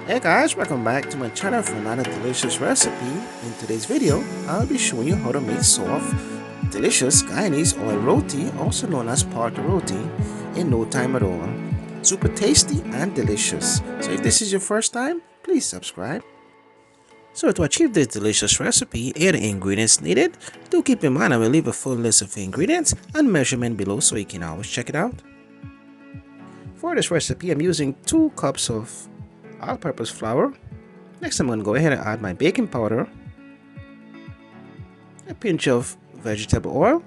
Hey guys, welcome back to my channel for another delicious recipe. In today's video, I'll be showing you how to make soft, delicious Guyanese oil roti, also known as Partha roti, in no time at all. Super tasty and delicious. So if this is your first time, please subscribe. So to achieve this delicious recipe, here are the ingredients needed. Do keep in mind I will leave a full list of ingredients and measurement below so you can always check it out. For this recipe, I'm using 2 cups of all-purpose flour. Next, I'm going to go ahead and add my baking powder, a pinch of vegetable oil,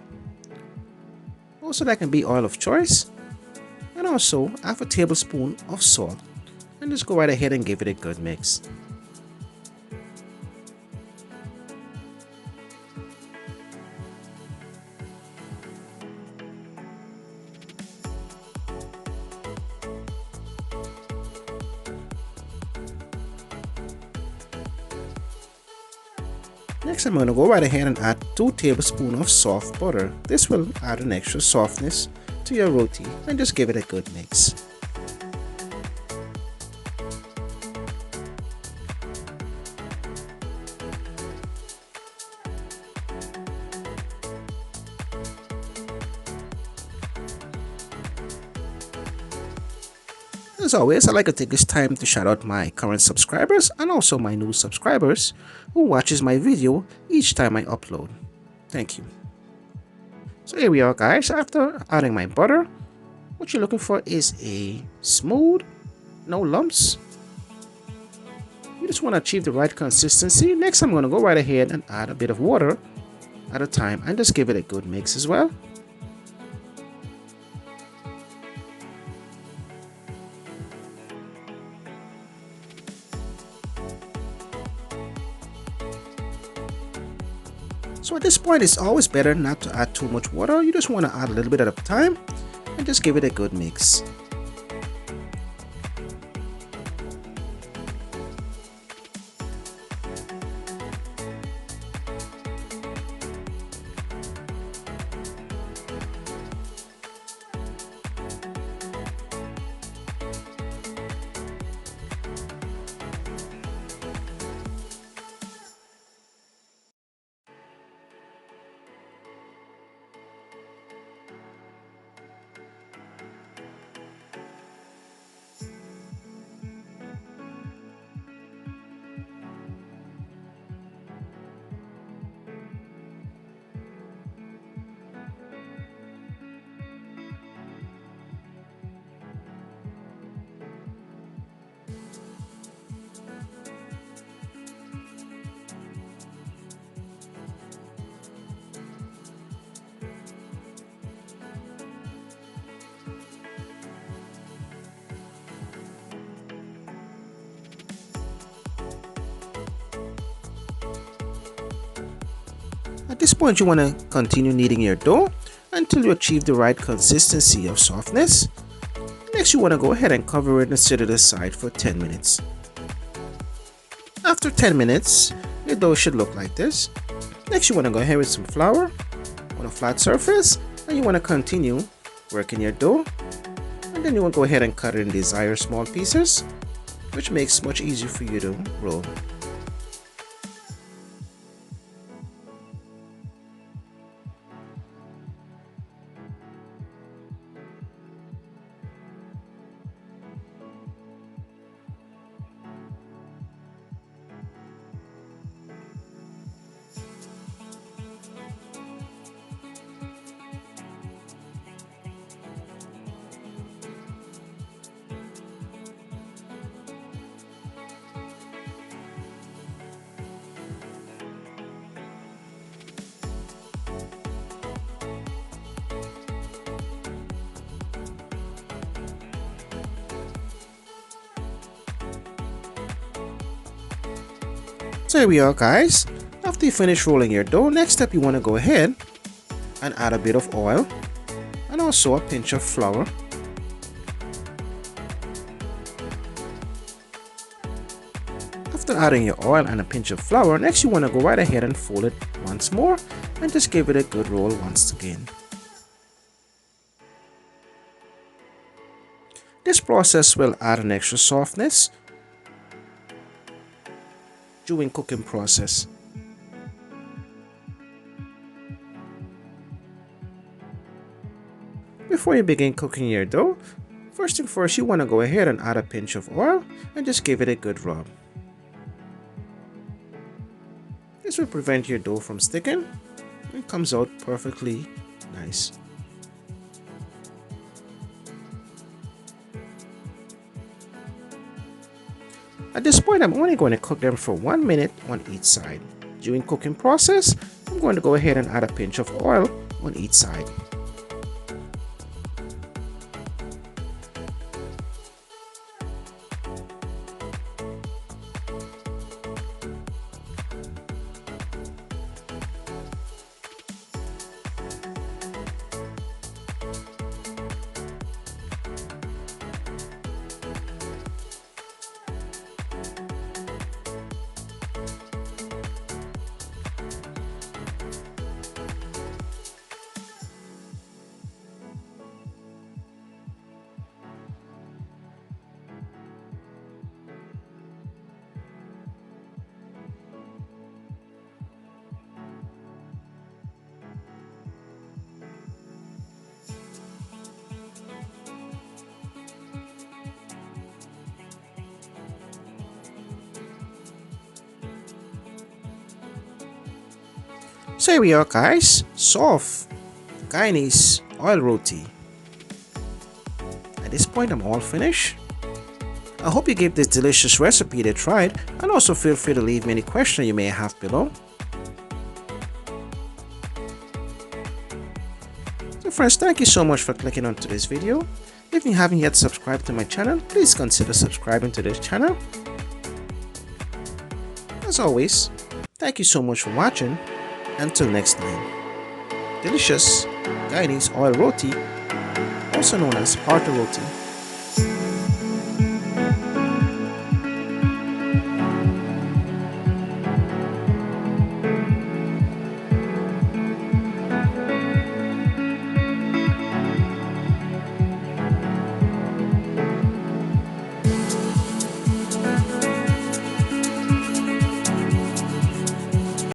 also that can be oil of choice, and also half a tablespoon of salt. And just go right ahead and give it a good mix. Next, I'm going to go right ahead and add 2 tablespoons of soft butter. This will add an extra softness to your roti, and just give it a good mix. As always, I'd like to take this time to shout out my current subscribers and also my new subscribers who watches my video each time I upload. Thank you. So here we are guys, after adding my butter, what you're looking for is a smooth, no lumps. You just want to achieve the right consistency. Next, I'm going to go right ahead and add a bit of water at a time and just give it a good mix as well. So at this point, it's always better not to add too much water. You just want to add a little bit at a time and just give it a good mix. At this point, you want to continue kneading your dough until you achieve the right consistency of softness. Next, you want to go ahead and cover it and set it aside for 10 minutes. After 10 minutes, your dough should look like this. Next, you want to go ahead with some flour on a flat surface, and you want to continue working your dough. And then you want to go ahead and cut it in desired small pieces, which makes it much easier for you to roll. So here we are guys. After you finish rolling your dough, next step you want to go ahead and add a bit of oil and also a pinch of flour. After adding your oil and a pinch of flour, next you want to go right ahead and fold it once more and just give it a good roll once again. This process will add an extra softness during cooking process. Before you begin cooking your dough, first thing first, you want to go ahead and add a pinch of oil and just give it a good rub. This will prevent your dough from sticking. It comes out perfectly nice. At this point, I'm only going to cook them for 1 minute on each side. During cooking process, I'm going to go ahead and add a pinch of oil on each side. So here we are, guys, soft Guyanese oil roti. At this point, I'm all finished. I hope you gave this delicious recipe a try, and also feel free to leave me any questions you may have below. So friends, thank you so much for clicking onto this video. If you haven't yet subscribed to my channel, please consider subscribing to this channel. As always, thank you so much for watching. Until next time, delicious Guyanese oil roti, also known as Partha roti,